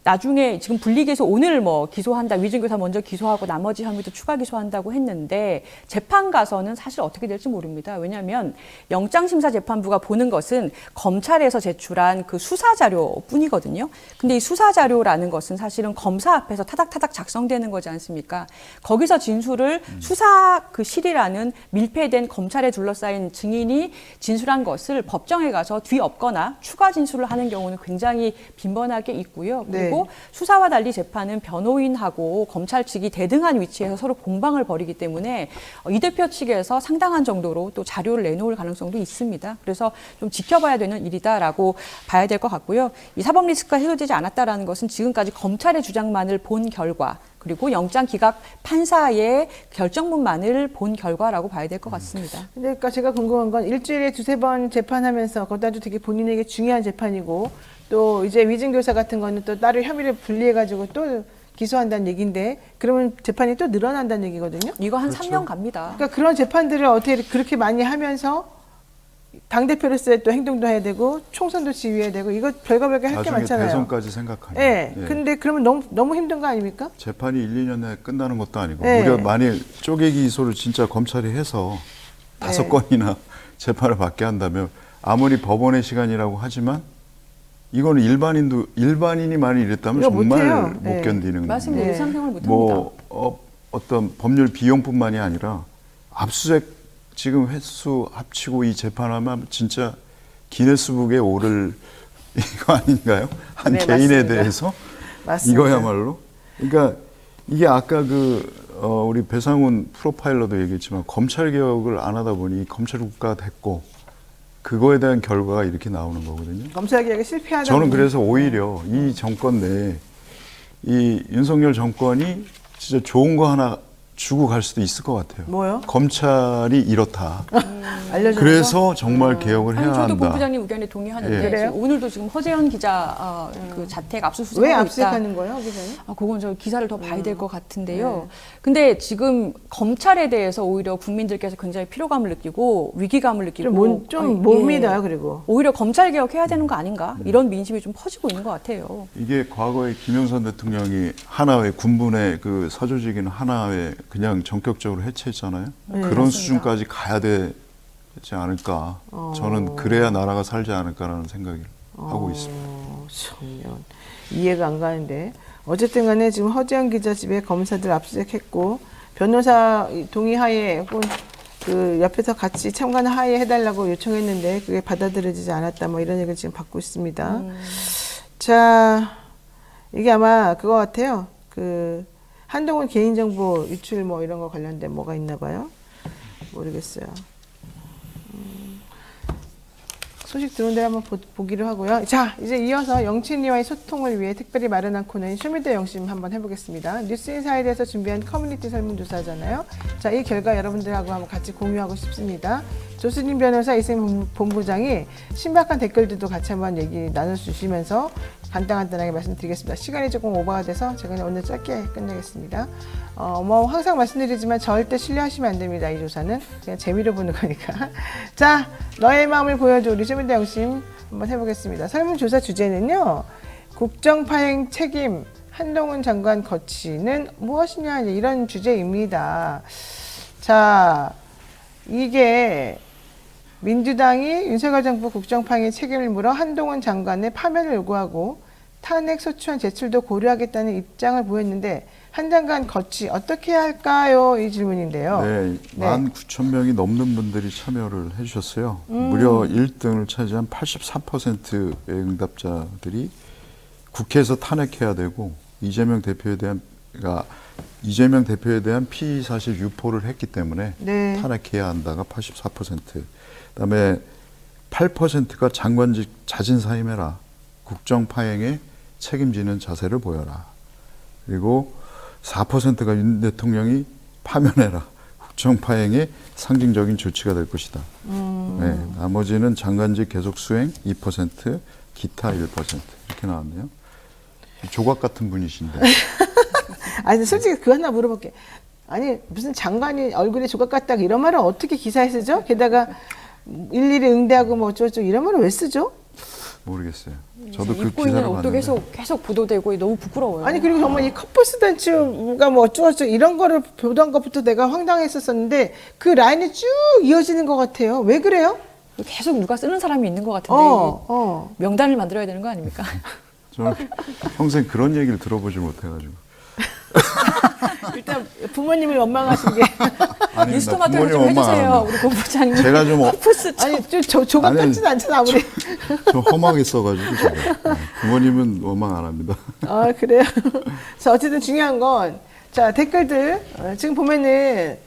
Speaker 2: 나중에 지금 분리기소 오늘 기소한다, 위증교사 먼저 기소하고 나머지 혐의도 추가 기소한다고 했는데 재판 가서는 사실 어떻게 될지 모릅니다. 왜냐하면 영장심사재판부가 보는 것은 검찰에서 제출한 그 수사자료뿐이거든요. 근데 이 수사자료라는 것은 사실은 검사 앞에서 타닥타닥 작성되는 거지 않습니까? 거기서 진술을 수사 그 실이라는 밀폐된 검찰에 둘러싸인 증인이 진술한 것을 법정에 가서 뒤엎거나 추가 진술을 하는 경우는 굉장히 빈번하게 있고요. 그리고
Speaker 1: 네.
Speaker 2: 수사와 달리 재판은 변호인하고 검찰 측이 대등한 위치에서 서로 공방을 벌이기 때문에 이 대표 측에서 상당한 정도로 또 자료를 내놓을 가능성도 있습니다. 그래서 좀 지켜봐야 되는 일이다라고 봐야 될 것 같고요. 이 사법 리스크가 해소되지 않았다라는 것은 지금까지 검찰의 주장만을 본 결과, 그리고 영장 기각 판사의 결정문만을 본 결과라고 봐야 될 것 같습니다.
Speaker 1: 근데 그러니까 제가 궁금한 건 일주일에 2-3번 재판하면서 그것도 되게 본인에게 중요한 재판이고 또 이제 위증교사 같은 거는 또 딸을 혐의를 분리해가지고 또 기소한다는 얘기인데 그러면 재판이 또 늘어난다는 얘기거든요.
Speaker 2: 이거 한
Speaker 3: 그렇죠.
Speaker 2: 3년 갑니다.
Speaker 1: 그러니까 그런 재판들을 어떻게 그렇게 많이 하면서 당대표로서의 또 행동도 해야 되고 총선도 지휘해야 되고 이거 별거 할 게
Speaker 3: 나중에
Speaker 1: 많잖아요.
Speaker 3: 대선까지 생각하면.
Speaker 1: 예.
Speaker 3: 예.
Speaker 1: 근데 그러면 너무 힘든 거 아닙니까?
Speaker 3: 재판이 1-2년 내에 끝나는 것도 아니고
Speaker 1: 네.
Speaker 3: 무려 만일 쪼개기 기소를 진짜 검찰이 해서 5건이나 재판을 받게 한다면 아무리 법원의 시간이라고 하지만 이거는 일반인이 많이 이랬다면
Speaker 1: 이거
Speaker 3: 정말
Speaker 1: 못해요.
Speaker 3: 못
Speaker 1: 네.
Speaker 3: 견디는
Speaker 2: 맞습니다.
Speaker 1: 네.
Speaker 2: 일상생활 못합니다.
Speaker 3: 어떤 법률 비용뿐만이 아니라 압수수색 지금 횟수 합치고 이 재판하면 진짜 기네스북에 오를 이거 아닌가요? 한
Speaker 1: 네,
Speaker 3: 개인에
Speaker 1: 맞습니다.
Speaker 3: 대해서
Speaker 1: 맞습니다.
Speaker 3: 이거야말로. 그러니까 이게 아까 우리 배상훈 프로파일러도 얘기했지만 검찰 개혁을 안 하다 보니 검찰 국가가 됐고 그거에 대한 결과가 이렇게 나오는 거거든요.
Speaker 1: 검찰개혁에 실패하다
Speaker 3: 저는
Speaker 1: 보니
Speaker 3: 그래서 오히려 이 정권 내에 이 윤석열 정권이 진짜 좋은 거 하나 주고 갈 수도 있을 것 같아요.
Speaker 1: 뭐요?
Speaker 3: 검찰이 이렇다.
Speaker 1: 알려주는 거?
Speaker 3: 그래서 정말 개혁을 해야
Speaker 2: 아니, 저도
Speaker 3: 한다.
Speaker 2: 본부장님 의견에 동의하는데
Speaker 3: 예.
Speaker 1: 그래요?
Speaker 2: 지금 오늘도 지금 허재현 기자 그 자택
Speaker 1: 왜
Speaker 2: 압수수색하고 있다.
Speaker 1: 압수수색하는 거예요, 기자님?
Speaker 2: 그건 저 기사를 더 봐야 될 것 같은데요. 근데 지금 검찰에 대해서 오히려 국민들께서 굉장히 피로감을 느끼고 위기감을 느끼고
Speaker 1: 좀 못 믿어요, 그리고.
Speaker 2: 오히려 검찰 개혁해야 되는 거 아닌가 이런 민심이 좀 퍼지고 있는 것 같아요.
Speaker 3: 이게 과거에 김영삼 대통령이 하나회 군부의 그 사조직인 하나회 그냥 전격적으로 해체했잖아요.
Speaker 1: 네,
Speaker 3: 그런
Speaker 2: 맞습니다.
Speaker 3: 수준까지 가야 되지 않을까. 저는 그래야 나라가 살지 않을까라는 생각을 하고 있습니다.
Speaker 1: 참요. 이해가 안 가는데. 어쨌든 간에 지금 허지영 기자 집에 검사들 압수수색했고 변호사 동의하에 혹은 그 옆에서 같이 참관하에 해달라고 요청했는데 그게 받아들여지지 않았다. 뭐 이런 얘기를 지금 받고 있습니다. 자, 이게 아마 그거 같아요. 그 한동훈 개인정보 유출 뭐 이런 거 관련된 뭐가 있나 봐요. 모르겠어요. 소식 들어온 대로 한번 보기로 하고요. 자, 이제 이어서 영친이와의 소통을 위해 특별히 마련한 코너인 쇼미더 영심 한번 해보겠습니다. 뉴스인사에 대해서 준비한 커뮤니티 설문조사잖아요. 자, 이 결과 여러분들하고 한번 같이 공유하고 싶습니다. 조수진 변호사, 이승민 본부장이 신박한 댓글들도 같이 한번 얘기 나눠주시면서 간단하게 말씀드리겠습니다. 시간이 조금 오버가 돼서 제가 오늘 짧게 끝내겠습니다. 뭐 항상 말씀드리지만 절대 신뢰하시면 안 됩니다. 이 조사는 그냥 재미로 보는 거니까. 자, 너의 마음을 보여줘. 우리 쇼미더 영심 한번 해보겠습니다. 설문조사 주제는요. 국정파행 책임 한동훈 장관 거치는 무엇이냐 이런 주제입니다. 자, 이게 민주당이 윤석열 정부 국정파행의 책임을 물어 한동훈 장관의 파면을 요구하고 탄핵 소추안 제출도 고려하겠다는 입장을 보였는데 한 장관 거치 어떻게 해야 할까요? 이 질문인데요.
Speaker 3: 네, 19,000명이 넘는 분들이 참여를 해주셨어요. 무려 1등을 차지한 84%의 응답자들이 국회에서 탄핵해야 되고 이재명 대표에 대한 피의 사실 유포를 했기 때문에
Speaker 1: 네.
Speaker 3: 탄핵해야 한다가 84%. 그다음에 8%가 장관직 자진 사임해라. 국정 파행에 책임지는 자세를 보여라. 그리고 4%가 윤 대통령이 파면해라. 국정 파행에 상징적인 조치가 될 것이다. 네, 나머지는 장관직 계속 수행 2%, 기타 1% 이렇게 나왔네요. 조각 같은 분이신데.
Speaker 1: 아니 솔직히 그거 하나 물어볼게. 아니 무슨 장관이 얼굴에 조각 같다고 이런 말을 어떻게 기사에 쓰죠? 게다가 일일이 응대하고 뭐 어쩌고 이런 말을 왜 쓰죠?
Speaker 3: 모르겠어요. 저도 그
Speaker 2: 입고 있는
Speaker 3: 기사를
Speaker 2: 옷도
Speaker 3: 봤는데.
Speaker 2: 계속 보도되고 너무 부끄러워요.
Speaker 1: 아니 그리고 정말 이 커플스 단추가 뭐 어쩌고저쩌고 이런 거를 보던 것부터 내가 황당했었었는데 그 라인이 쭉 이어지는 것 같아요. 왜 그래요?
Speaker 2: 계속 누가 쓰는 사람이 있는 것 같은데 명단을 만들어야 되는 거 아닙니까?
Speaker 3: 저는 평생 그런 얘기를 들어보지 못해가지고.
Speaker 1: 일단 부모님을 원망하신 게
Speaker 3: 아닙니다.
Speaker 2: 뉴스토마토를 좀
Speaker 3: 부모님
Speaker 2: 해주세요.
Speaker 3: 원망.
Speaker 2: 우리 본부장님.
Speaker 3: 제가 좀
Speaker 2: 커플스
Speaker 1: 아니 좀 조각
Speaker 3: 아니,
Speaker 1: 같지는 않잖아 아무리.
Speaker 3: 좀 험하게 써가지고 제가. 네, 부모님은 원망 안 합니다.
Speaker 1: 아 그래요. 자 어쨌든 중요한 건 자 댓글들 지금 보면은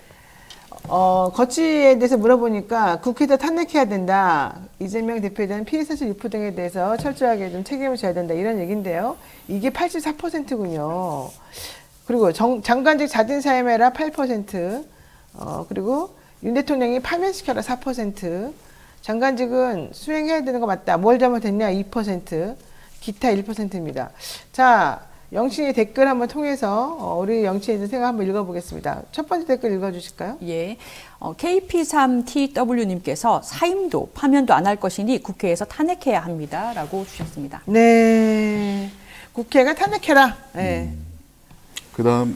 Speaker 1: 거치에 대해서 물어보니까 국회에서 탄핵해야 된다. 이재명 대표에 대한 피해 사실 유포 등에 대해서 철저하게 좀 책임을 져야 된다. 이런 얘기인데요. 이게 84%군요. 그리고 장관직 자진 사임해라 8%. 그리고 윤 대통령이 파면시켜라 4%. 장관직은 수행해야 되는 거 맞다. 뭘 잘못했냐 2%. 기타 1%입니다. 자, 영친이 댓글 한번 통해서 우리 영친이들 생각 한번 읽어보겠습니다. 첫 번째 댓글 읽어주실까요?
Speaker 2: 예, KP3TW님께서 사임도 파면도 안 할 것이니 국회에서 탄핵해야 합니다라고 주셨습니다.
Speaker 1: 네, 국회가 탄핵해라. 네.
Speaker 3: 그다음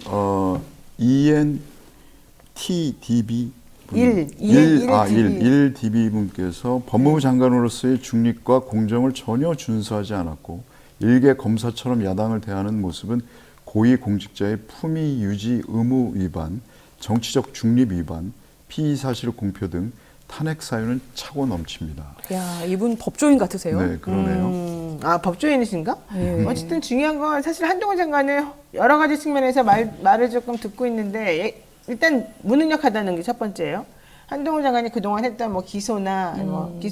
Speaker 3: ENTDB 1DB 분께서 법무부 장관으로서의 중립과 공정을 전혀 준수하지 않았고 일개 검사처럼 야당을 대하는 모습은 고위공직자의 품위 유지 의무 위반, 정치적 중립 위반, 피의 사실 공표 등 탄핵 사유는 차고 넘칩니다.
Speaker 2: 야, 이분 법조인 같으세요?
Speaker 3: 네, 그러네요.
Speaker 1: 법조인이신가?
Speaker 2: 네.
Speaker 1: 어쨌든 중요한 건 사실 한동훈 장관은 여러 가지 측면에서 말을 조금 듣고 있는데 일단 무능력하다는 게 첫 번째예요. 한동훈 장관이 그동안 했던 뭐 기소나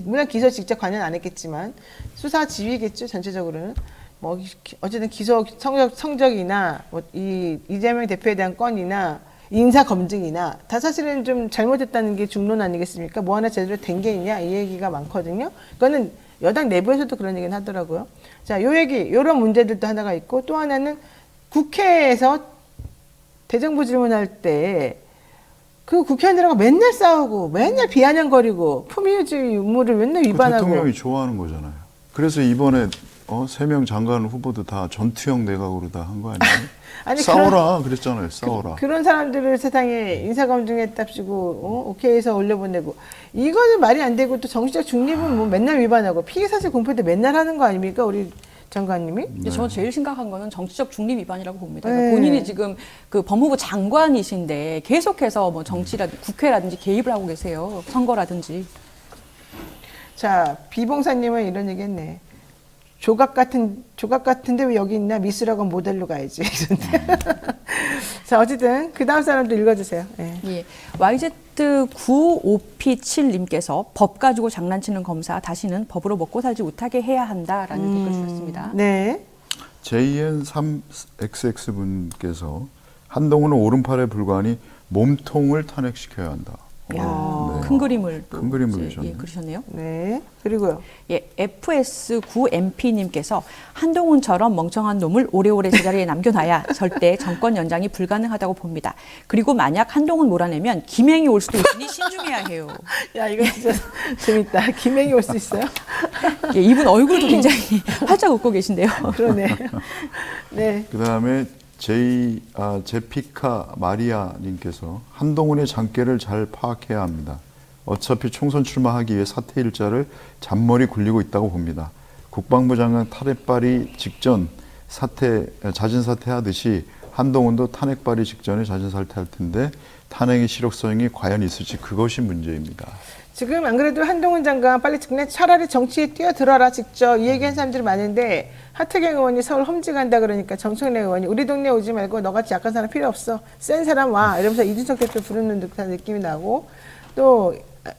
Speaker 1: 물론 기소 직접 관여는 안 했겠지만 수사 지휘겠죠 전체적으로는 뭐 어쨌든 기소 성적이나 뭐 이재명 대표에 대한 건이나 인사 검증이나 다 사실은 좀 잘못했다는 게 중론 아니겠습니까? 뭐 하나 제대로 된 게 있냐 이 얘기가 많거든요. 그거는 여당 내부에서도 그런 얘기는 하더라고요. 자, 요 얘기 이런 문제들도 하나가 있고 또 하나는 국회에서 대정부 질문할 때 그 국회의원들하고 맨날 싸우고 맨날 비아냥거리고 품위유지 의무를 맨날 위반하고
Speaker 3: 대통령이 좋아하는 거잖아요. 그래서 이번에 세 명 장관 후보도 다 전투형 내각으로 다 한 거 아니에요?
Speaker 1: 아니,
Speaker 3: 싸워라 그랬잖아요. 싸워라.
Speaker 1: 그런 사람들을 세상에 인사검증했답시고 오케이해서 올려보내고 이거는 말이 안 되고 또 정치적 중립은 뭐 맨날 위반하고 피해사실 공표 때 맨날 하는 거 아닙니까 우리 장관님이?
Speaker 2: 근데 저는 제일 심각한 거는 정치적 중립 위반이라고 봅니다.
Speaker 1: 네.
Speaker 2: 그러니까 본인이 지금 그 법무부 장관이신데 계속해서 뭐 정치라든지 국회라든지 개입을 하고 계세요. 선거라든지.
Speaker 1: 자, 비봉사님은 이런 얘기했네. 조각 같은데 왜 여기 있나? 미스라고 모델로 가야지. 자, 어쨌든 그 다음 사람도 읽어주세요. 예.
Speaker 2: 예. YZ95P7님께서 법 가지고 장난치는 검사 다시는 법으로 먹고 살지 못하게 해야 한다라는 댓글 주셨습니다.
Speaker 1: 네.
Speaker 3: JN3XX 분께서 한동훈은 오른팔에 불과하니 몸통을 탄핵시켜야 한다.
Speaker 2: 야,
Speaker 3: 네.
Speaker 2: 큰 그림을 또
Speaker 3: 큰 그림을
Speaker 2: 이제,
Speaker 3: 그리셨네.
Speaker 2: 그리셨네요.
Speaker 1: 네. 그리고요.
Speaker 2: 예, FS9MP님께서 한동훈처럼 멍청한 놈을 오래오래 제자리에 남겨놔야 절대 정권 연장이 불가능하다고 봅니다. 그리고 만약 한동훈 몰아내면 김행이 올 수도 있으니 신중해야 해요.
Speaker 1: 야, 이거 진짜 재밌다. 김행이 올 수 있어요?
Speaker 2: 예, 이분 얼굴도 굉장히 활짝 웃고 계신데요.
Speaker 1: 그러네. 네.
Speaker 3: 그 다음에 제피카 마리아님께서 한동훈의 장깨를 잘 파악해야 합니다. 어차피 총선 출마하기 위해 사퇴 일자를 잔머리 굴리고 있다고 봅니다. 국방부 장관 탄핵 발의 직전 자진 사퇴하듯이 한동훈도 탄핵 발의 직전에 자진 사퇴할 텐데 탄핵의 실효성이 과연 있을지 그것이 문제입니다.
Speaker 1: 지금 안 그래도 한동훈 장관 빨리 그냥 차라리 정치에 뛰어들어라 직접 이 얘기한 사람들이 많은데 하태경 의원이 서울 험지 간다 그러니까 정청래 의원이 우리 동네 오지 말고 너같이 약한 사람 필요 없어. 센 사람 와. 이러면서 이준석 대표 부르는 듯한 느낌이 나고 또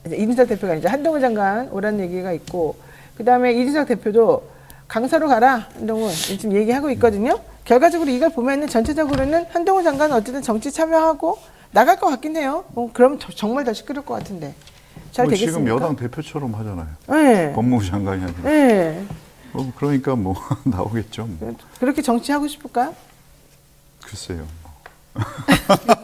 Speaker 1: 이준석 대표가 아니죠. 한동훈 장관 오라는 얘기가 있고 그다음에 이준석 대표도 강서로 가라. 한동훈 지금 얘기하고 있거든요. 결과적으로 이걸 보면은 전체적으로는 한동훈 장관은 어쨌든 정치 참여하고 나갈 것 같긴 해요. 그럼 정말 더 시끄러울 것 같은데. 잘 되겠습니까?
Speaker 3: 지금 여당 대표처럼 하잖아요.
Speaker 1: 네.
Speaker 3: 법무부 장관이 아니라.
Speaker 1: 네.
Speaker 3: 그러니까 뭐 나오겠죠. 뭐.
Speaker 1: 그렇게 정치하고 싶을까요?
Speaker 3: 글쎄요.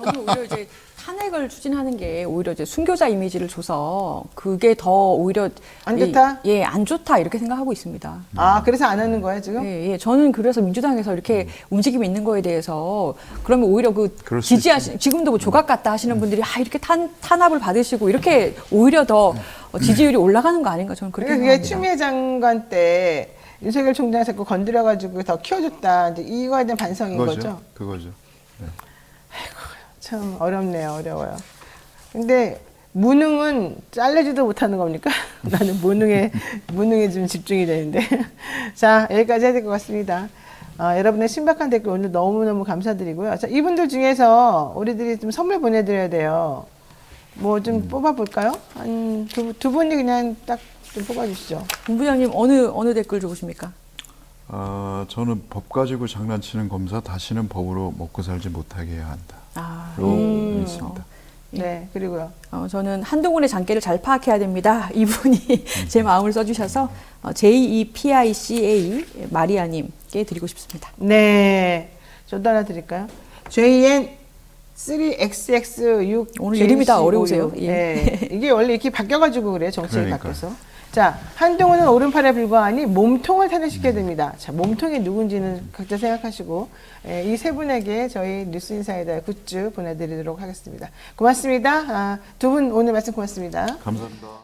Speaker 2: 저는 오히려 이제 탄핵을 추진하는 게 오히려 이제 순교자 이미지를 줘서 그게 더 오히려
Speaker 1: 안 좋다?
Speaker 2: 예, 안 좋다 이렇게 생각하고 있습니다.
Speaker 1: 아, 그래서 안 하는 거예요, 지금?
Speaker 2: 예, 저는 그래서 민주당에서 이렇게 움직임이 있는 거에 대해서 그러면 오히려
Speaker 3: 그럴 수
Speaker 2: 지금도 뭐 조각 같다 하시는 분들이 이렇게 탄압을 받으시고 이렇게 오히려 더 지지율이 올라가는 거 아닌가 저는 그렇게
Speaker 1: 그러니까 그게
Speaker 2: 생각합니다.
Speaker 1: 추미애 장관 때 윤석열 총장 자꾸 건드려가지고 더 키워줬다. 이제 이거에 대한 반성인 거죠?
Speaker 3: 그거죠. 네.
Speaker 1: 참 어렵네요, 어려워요. 근데 무능은 잘래지도 못하는 겁니까? 나는 무능에 좀 집중이 되는데. 자, 여기까지 해야 될 것 같습니다. 여러분의 신박한 댓글 오늘 너무너무 감사드리고요. 자, 이분들 중에서 우리들이 좀 선물 보내드려야 돼요. 뭐 좀 뽑아볼까요? 한 두 분이 그냥 딱 좀 뽑아주시죠.
Speaker 2: 본부장님 어느 댓글 좋으십니까?
Speaker 3: 저는 법 가지고 장난치는 검사 다시는 법으로 먹고 살지 못하게 해야 한다. 로 있습니다.
Speaker 1: 네, 그리고요.
Speaker 2: 저는 한동훈의 장깨를 잘 파악해야 됩니다. 이분이 제 마음을 써주셔서 JEPICA 마리아님께 드리고 싶습니다.
Speaker 1: 네, 저도 하나 드릴까요? JN3XX6
Speaker 2: 오늘 이름이 다 어려우세요. 예.
Speaker 1: 네, 이게 원래 이렇게 바뀌어가지고 그래요. 정책이
Speaker 3: 그러니까요.
Speaker 1: 바뀌어서. 자, 한동훈은 오른팔에 불과하니 몸통을 탄핵시켜야 됩니다. 자, 몸통이 누군지는 각자 생각하시고 이 세 분에게 저희 뉴스인사이다의 굿즈 보내드리도록 하겠습니다. 고맙습니다. 두 분 오늘 말씀 고맙습니다.
Speaker 3: 감사합니다.